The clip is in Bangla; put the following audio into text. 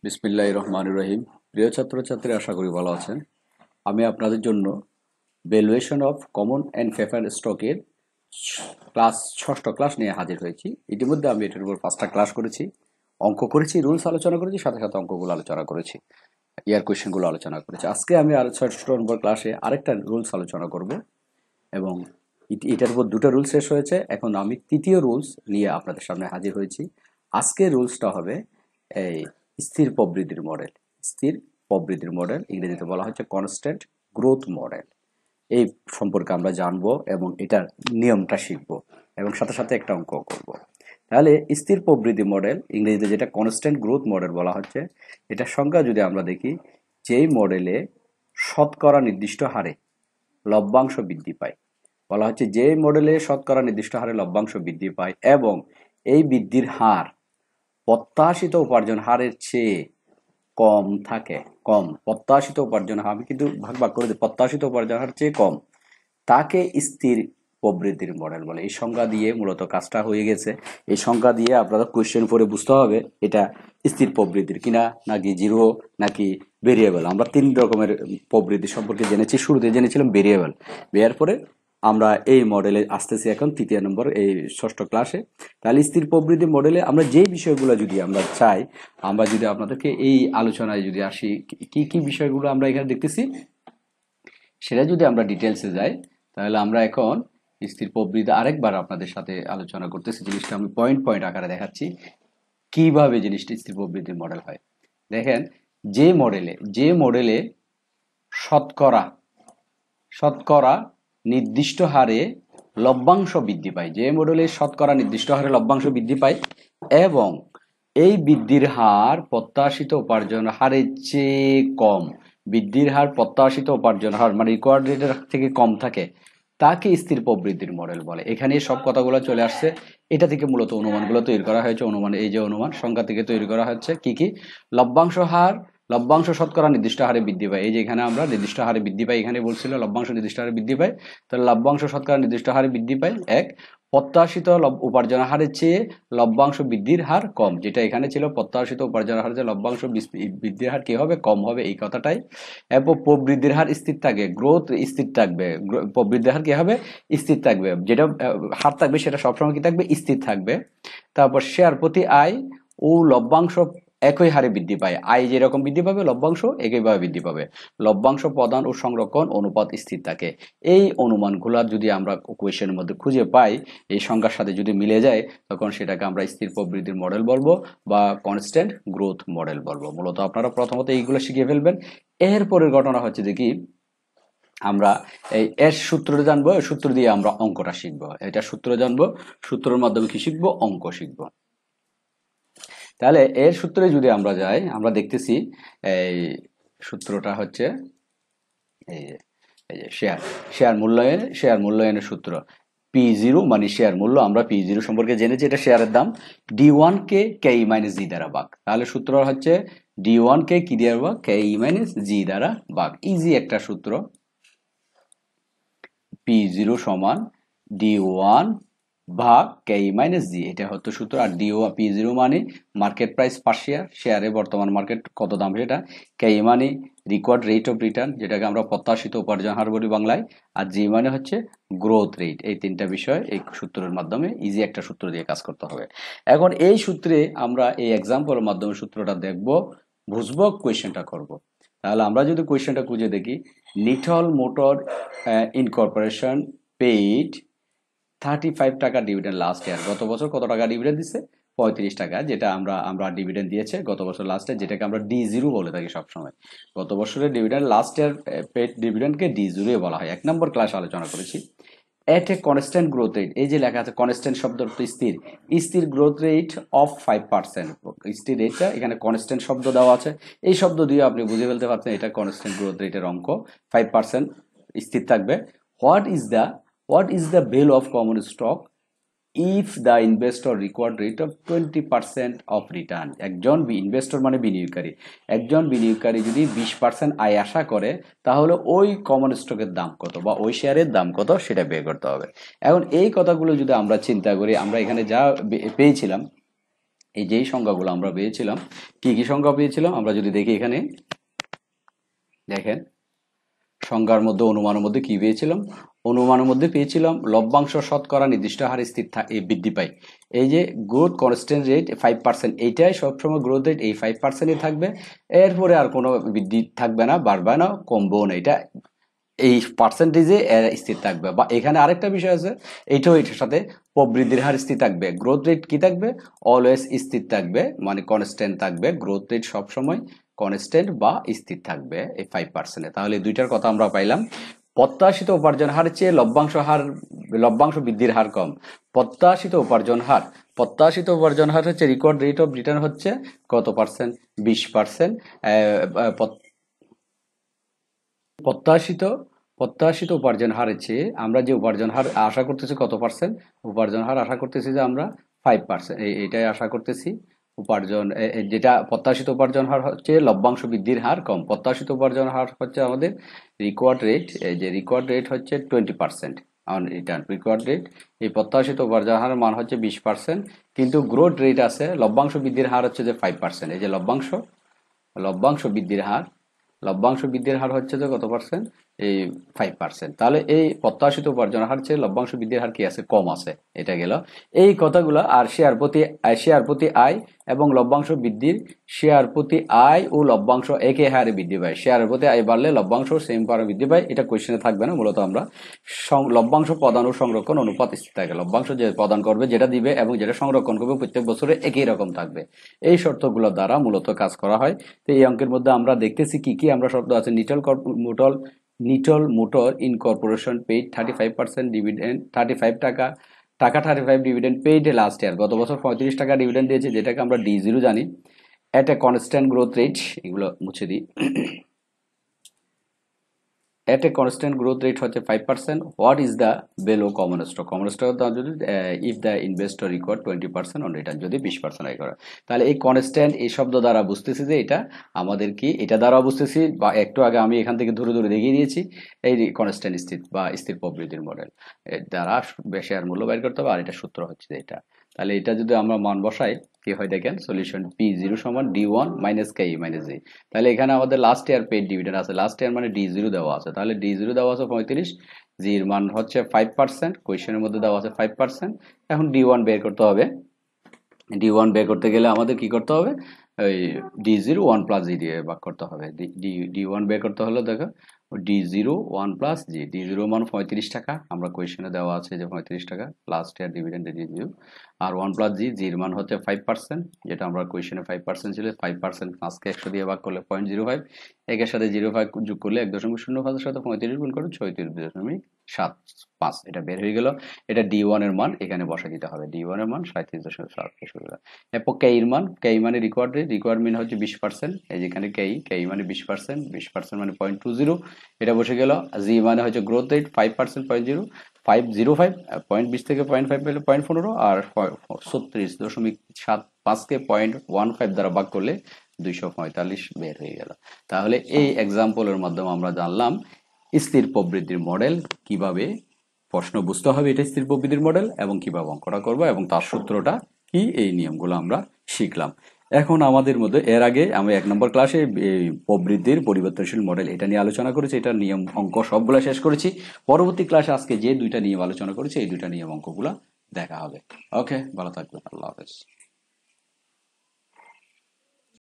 বিসমিল্লাহির রহমানির রহিম। প্রিয় ছাত্রছাত্রী, আশা করি ভালো আছেন। আমি আপনাদের জন্য valuation of common and preferred স্টকের ষষ্ঠ ক্লাস নিয়ে হাজির হয়েছি। ইতিমধ্যে আমি এটার উপর 5টা ক্লাস করেছি, অঙ্ক করেছি, রুলস আলোচনা করেছি, সাথে সাথে অঙ্কগুলো আলোচনা করেছি, ইয়ার কোয়েশ্চেনগুলো আলোচনা করেছি। আজকে আমি আর 6ষ্ঠ নম্বর ক্লাসে আরেকটা রুলস আলোচনা করব এবং এটার উপর 2টা রুলস শেষ হয়েছে। এখন আমি 3য় রুলস নিয়ে আপনাদের সামনে হাজির হয়েছি। আজকের রুলসটা হবে এই স্থির প্রবৃদ্ধির মডেল। স্থির প্রবৃদ্ধির মডেল ইংরেজিতে বলা হচ্ছে কনস্ট্যান্ট গ্রোথ মডেল। এই সম্পর্কে আমরা জানবো এবং এটার নিয়মটা শিখবো এবং সাথে সাথে একটা অঙ্ক করব। তাহলে স্থির প্রবৃদ্ধি মডেল ইংরেজিতে যেটা কনস্ট্যান্ট গ্রোথ মডেল বলা হচ্ছে, এটার সংজ্ঞা যদি আমরা দেখি, যেই মডেলে শতকরা নির্দিষ্ট হারে লভ্যাংশ বৃদ্ধি পায়, বলা হচ্ছে যে মডেলে শতকরা নির্দিষ্ট হারে লভ্যাংশ বৃদ্ধি পায় এবং এই বৃদ্ধির হার প্রত্যাশিত উপার্জন হারের চেয়ে কম থাকে, প্রত্যাশিত উপার্জন হার, আমি কিন্তু ভাগ করে দিই, প্রত্যাশিত উপার্জন হারের চেয়ে কম, তাকে স্থির প্রবৃদ্ধির মডেল বলে। এই সংজ্ঞা দিয়ে মূলত কাজটা হয়ে গেছে। এই সংজ্ঞা দিয়ে আপনারা কোয়েশ্চেন পরে বুঝতে হবে এটা স্থির প্রবৃদ্ধির কিনা, নাকি জিরো, নাকি ভেরিয়েবল। আমরা 3 রকমের প্রবৃদ্ধি সম্পর্কে জেনেছি। শুরুতে জেনেছিলাম ভেরিয়েবল, এর পরে আমরা এই মডেলে আসতেছি এখন 3য় নম্বর এই 6ষ্ঠ ক্লাসে। তাহলে স্থির প্রবৃদ্ধি মডেলে আমরা যে বিষয়গুলো যদি আমরা চাই, আমরা যদি আপনাদেরকে এই আলোচনায় যদি আসি, কি কি বিষয়গুলো আমরা এখানে দেখতেছি সেটা যদি আমরা ডিটেলসে যাই, তাহলে আমরা এখন স্থির প্রবৃদ্ধি আরেকবার আপনাদের সাথে আলোচনা করতেছি। জিনিসটা আমি পয়েন্ট পয়েন্ট আকারে দেখাচ্ছি কিভাবে জিনিসটা স্থির প্রবৃদ্ধির মডেল হয়। দেখেন, যে মডেলে শতকরা শতকরা নির্দিষ্ট হারে লভ্যাংশ বৃদ্ধি পায়, যে মডেলে শতকরা নির্দিষ্ট হারে লভ্যাংশ বৃদ্ধি পায় এবং এই বৃদ্ধির হার প্রত্যাশিত উপার্জন হারের চেয়ে কম, বৃদ্ধির হার প্রত্যাশিত উপার্জন হার মানে রিকোয়ার্ড রেটের থেকে কম থাকে, তাকে স্থির প্রবৃদ্ধির মডেল বলে। এখানে সব কথাগুলো চলে আসছে। এটা থেকে মূলত অনুমানগুলো তৈরি করা হয়েছে। অনুমান, এই যে অনুমান সংখ্যা থেকে তৈরি করা হচ্ছে কি কি, লভ্যাংশ শতকরা নির্দিষ্ট হারে বৃদ্ধি পায়। এই যে এখানে আমরা নির্দিষ্ট হারে বৃদ্ধি পাই, এখানে বলছিল লভ্যাংশ নির্দিষ্ট হারে বৃদ্ধি পায়, তাহলে লভ্যাংশ শতকরা নির্দিষ্ট হারে বৃদ্ধি পায় এক, প্রত্যাশিত উপার্জন হারের চেয়ে লভ্যাংশ বৃদ্ধির হার কম, যেটা এখানে ছিল প্রত্যাশিত উপার্জন হার চেয়ে লভ্যাংশ বৃদ্ধির হার কি হবে, কম হবে, এই কথাটাই। এবং প্রবৃদ্ধির হার স্থির থাকবে, গ্রোথ স্থির থাকবে, প্রবৃদ্ধির হার কি হবে, স্থির থাকবে, যেটা হার থাকবে সেটা সবসময় কি থাকবে, স্থির থাকবে। তারপর শেয়ার প্রতি আয় ও লভ্যাংশ একই হারে বৃদ্ধি পায়, আয় যেরকম বৃদ্ধি পাবে লভ্যাংশ একইভাবে বৃদ্ধি পাবে, লভ্যাংশ প্রদান ও সংরক্ষণ অনুপাত স্থির থাকে। এই অনুমানগুলো যদি আমরা কোয়েশ্চেনের মধ্যে খুঁজে পাই, এই সংখ্যার সাথে যদি মিলে যায়, তখন সেটাকে আমরা স্থির প্রবৃদ্ধির মডেল বলবো বা কনস্ট্যান্ট গ্রোথ মডেল বলবো। মূলত আপনারা প্রথমত এইগুলো শিখে ফেলবেন। এরপরের ঘটনা হচ্ছে দেখি, আমরা এই এর সূত্র জানবো, সূত্র দিয়ে আমরা অঙ্কটা শিখবো। এটা সূত্র জানবো, সূত্রের মাধ্যমে কি শিখবো, অঙ্ক শিখবো। তাহলে এর সূত্রে যদি আমরা যাই, আমরা দেখতেছি এই সূত্রটা হচ্ছে এই যে শেয়ার মূল্যায়নের সূত্র। P0 মানে শেয়ার মূল্য, আমরা P0 সম্পর্কে জেনেছি, এটা শেয়ারের দাম, D1 কে KE মাইনাস জি দ্বারা ভাগ। তাহলে সূত্র হচ্ছে D1 কে কি দ্বারা ভাগ, KE মাইনাস জি দ্বারা ভাগ। ইজি একটা সূত্র। P0 সমান D1 ভাগ KE মাইনাস জি, এটা হতো সূত্র। আর P0 মানে মার্কেট প্রাইস পার শেয়ার, শেয়ারে বর্তমান মার্কেট কত দাম সেটা, KE মানে রিকোয়ার্ড রেট অফ রিটার্ন, যেটাকে আমরা প্রত্যাশিত উপার্জন হার বলি বাংলায়, আর জি মানে হচ্ছে গ্রোথ রেট। এই 3টা বিষয় এই সূত্রের মাধ্যমে ইজি একটা সূত্র দিয়ে কাজ করতে হবে। এখন এই সূত্রে আমরা এই এক্সাম্পলের মাধ্যমে সূত্রটা দেখব, বুঝবো, কোয়েশ্চেনটা করব। তাহলে আমরা যদি কোয়েশ্চেনটা খুঁজে দেখি, নিটল মোটর ইনকর্পোরেশন পেইড 35 টাকা ডিভিডেন্ড লাস্ট ইয়ার। গত বছর কত টাকা ডিভিডেন্ড দিচ্ছে, 35 টাকা, যেটা আমরা ডিভিডেন্ড দিয়েছে গত বছর লাস্টে, যেটাকে আমরা D0 বলে থাকি সবসময়। গত বছরের ডিভিডেন্ড লাস্ট ইয়ার পেড ডিভিডেন্ডকে D0 বলা হয়। 1 নম্বর ক্লাস আলোচনা করেছি। At a constant growth rate, এই যে লেখা আছে কনস্ট্যান্ট শব্দ স্থির, স্থির গ্রোথ রেট অফ 5%। স্থির রেটটা এখানে কনস্ট্যান্ট শব্দ দেওয়া আছে, এই শব্দ দিয়ে আপনি বুঝে ফেলতে পারছেন এটা কনস্ট্যান্ট গ্রোথ রেটের অঙ্ক, 5% স্থির থাকবে। What is the value of common stock if the investor required rate of 20% of return. একজন ইনভেস্টর মানে বিনিয়োগকারী, একজন বিনিয়োগকারী যদি 20% আয় আশা করে, তাহলে ওই কমন স্টকের দাম কত বা ওই শেয়ারের দাম কত সেটা বের করতে হবে। এখন এই কথাগুলো যদি আমরা চিন্তা করি, আমরা এখানে যা পেয়েছিলাম, এই যেই সংজ্ঞাগুলো আমরা পেয়েছিলাম, কি কি সংজ্ঞা পেয়েছিলাম আমরা যদি দেখি এখানে দেখেন, সংজ্ঞার মধ্যে অনুমানের মধ্যে কি পেয়েছিলাম, অনুমানের মধ্যে পেয়েছিলাম লভ্যাংশ শতকরা নির্দিষ্ট হারে বৃদ্ধি পায়। এই যে গ্রোথ কনস্ট্যান্ট রেট 5%, এইটাই সবসময় গ্রোথ রেট এই 5%ই থাকবে, এরপরে আর কোনো বৃদ্ধি থাকবে না, বাড়বে না, কমবেও না, এটা এই পার্সেন্টেজে স্থির থাকবে। বা এখানে আরেকটা বিষয় আছে, এইটাও এটার সাথে প্রবৃদ্ধির হার স্থির থাকবে। গ্রোথ রেট কি থাকবে, অলওয়েজ স্থির থাকবে, মানে কনস্ট্যান্ট থাকবে। গ্রোথ রেট সবসময় কনস্ট্যান্ট বা স্থির থাকবে এই 5%-এ। তাহলে দুইটার কথা আমরা পাইলাম। প্রত্যাশিত উপার্জন হার চেয়ে লভ্যাংশ বৃদ্ধির হার কম। প্রত্যাশিত উপার্জন হার, প্রত্যাশিত উপার্জন হার হচ্ছে রেকর্ড রেট অফ রিটার্ন হচ্ছে কত পার্সেন্ট, 20%। প্রত্যাশিত প্রত্যাশিত উপার্জন হারের চেয়ে আমরা যে উপার্জন হার আশা করতেছি কত পার্সেন্ট, উপার্জন হার আশা করতেছি যে আমরা 5%, এটাই আশা করতেছি। উপার্জন যেটা প্রত্যাশিত উপার্জন হার হচ্ছে লভ্যাংশ বৃদ্ধির হার কম। প্রত্যাশিত উপার্জন হার হচ্ছে আমাদের রিকোয়ার্ড রেট, এই যে রিকোয়ার্ড রেট হচ্ছে 20% অন রিটার্ন রিকোয়ার্ড রেট। এই প্রত্যাশিত উপার্জন হারের মান হচ্ছে 20%, কিন্তু গ্রোথ রেট আছে, লভ্যাংশ বৃদ্ধির হার হচ্ছে যে 5%। এই যে লভ্যাংশ বৃদ্ধির হার, লভ্যাংশ বৃদ্ধির হার হচ্ছে যে কত পার্সেন্ট, এই 5%। তাহলে এই প্রত্যাশিত উপার্জন হার চেয়ে লভ্যাংশ বৃদ্ধির হার কি আছে, কম আছে। এটা গেল এই কথাগুলো। আর শেয়ার প্রতি আয় এবং লভ্যাংশ বৃদ্ধির, শেয়ার প্রতি আয় ও লভ্যাংশ একই হারে বৃদ্ধি পায়। শেয়ারের প্রতি আয় বাড়লে লভ্যাংশ সেম হারে বৃদ্ধি পায়। এটা কোয়েশ্চেনে থাকবে না, মূলত আমরা লভ্যাংশ প্রদান ও সংরক্ষণ অনুপাত স্থির থাকে। লভ্যাংশ যে প্রদান করবে, যেটা দিবে এবং যেটা সংরক্ষণ করবে প্রত্যেক বছরে একই রকম থাকবে। এই শর্তগুলো দ্বারা মূলত কাজ করা হয়। তো এই অঙ্কের মধ্যে আমরা দেখতেছি কি কি আমরা শব্দ আছে। Nitol motor incorporation paid 35% dividend, 35 টাকা 35 ডিভিডেন্ড পেইড লাস্ট ইয়ার। গত বছর 35 টাকা ডিভিডেন্ড দিয়েছে, যেটাকে আমরা D0 জানি। এট এ কনস্ট্যান্ট গ্রোথ রেট, এগুলো মুছে দিই। At a constant growth rate হচ্ছে 5%. What is the below common stock? Common stock যদি if the investor record 20% on return, যদি 20% আয় করে। তাহলে এই কনস্ট্যান্ট এই শব্দ দ্বারা বুঝতেছি যে এটা আমাদের কি, এটা দ্বারা বুঝতেছি, বা একটু আগে আমি এখান থেকে ধরে ধরে দেখিয়ে দিয়েছি, এই কনস্ট্যান্ট স্থির বা স্থির প্রবৃদ্ধির মডেল এর দ্বারা শেয়ার মূল্য বের করতে হবে। আর এটা সূত্র হচ্ছে এটা। তাহলে এটা যদি আমরা মান বসাই কি হয় দেখেন, সলিউশন P0 সমান D1 minus KE minus G। তাহলে এখানে আমাদের লাস্ট ইয়ার পেইড ডিভিডেন্ড আছে, লাস্ট ইয়ার মানে D0 দেওয়া আছে। তাহলে D0 দেওয়া আছে 35, জির মান হচ্ছে 5%, কোয়েশ্চেনের মধ্যে দেওয়া আছে 5%। এখন D1 বের করতে হবে। D1 বের করতে গেলে আমাদের কি করতে হবে, ওই D0 1 প্লাস G দিয়ে ভাগ করতে হবে। D1 বের করতে হলে দেখো D0 1 প্লাস G, D0 মান 35 টাকা, আমরা কোয়েশ্চেনে দেওয়া আছে যে 35 টাকা লাস্ট ইয়ার ডিভিডেন্ড D0, আর 1 প্লাস G, জির মান হচ্ছে 5%, যেটা আমরা কোয়েশ্চেনে 5% ছিল। 5% আজকে 100 দিয়ে ভাগ করলে 0.05, একের সাথে 0.5 যোগ করলে 1.05 এর সাথে 35 গুণ করে 36.75, এটা বের হয়ে গেল। এটা D1 এর মান এখানে বসা দিতে হবে। D1 এর মান 37.7। এরপর K এর মান, K মানে রিকোয়ারমেন্ট হচ্ছে 20%, এই যেখানে K মানে 20%, 20% মানে 0.20, এটা বসে গেল। G মানে হচ্ছে গ্রোথ রেট 5%, 0.05, 0.20 থেকে 0.5 পেলে 0.15, আর 36.75 কে 0.15 দ্বারা ভাগ করলে 245 বের হয়ে গেল। তাহলে এই এক্সাম্পলের মাধ্যমে আমরা জানলাম স্থির প্রবৃদ্ধির মডেল কিভাবে, প্রশ্ন বুঝতে হবে এটা স্থির প্রবৃদ্ধির মডেল, এবং কিভাবে অঙ্কটা করবো এবং তার সূত্রটা কি, এই নিয়মগুলো আমরা শিখলাম। এখন আমাদের মধ্যে এর আগে আমি 1 নম্বর ক্লাসে প্রবৃদ্ধির পরিবর্তনশীল মডেল এটা নিয়ে আলোচনা করেছি, এটা নিয়ম অঙ্ক সবগুলো শেষ করেছি। পরবর্তী ক্লাসে আজকে যে দুইটা নিয়ম আলোচনা করেছি, এই দুইটা নিয়ম অঙ্কগুলো দেখা হবে। ওকে, ভালো থাকবেন, আল্লাহ হাফেজ।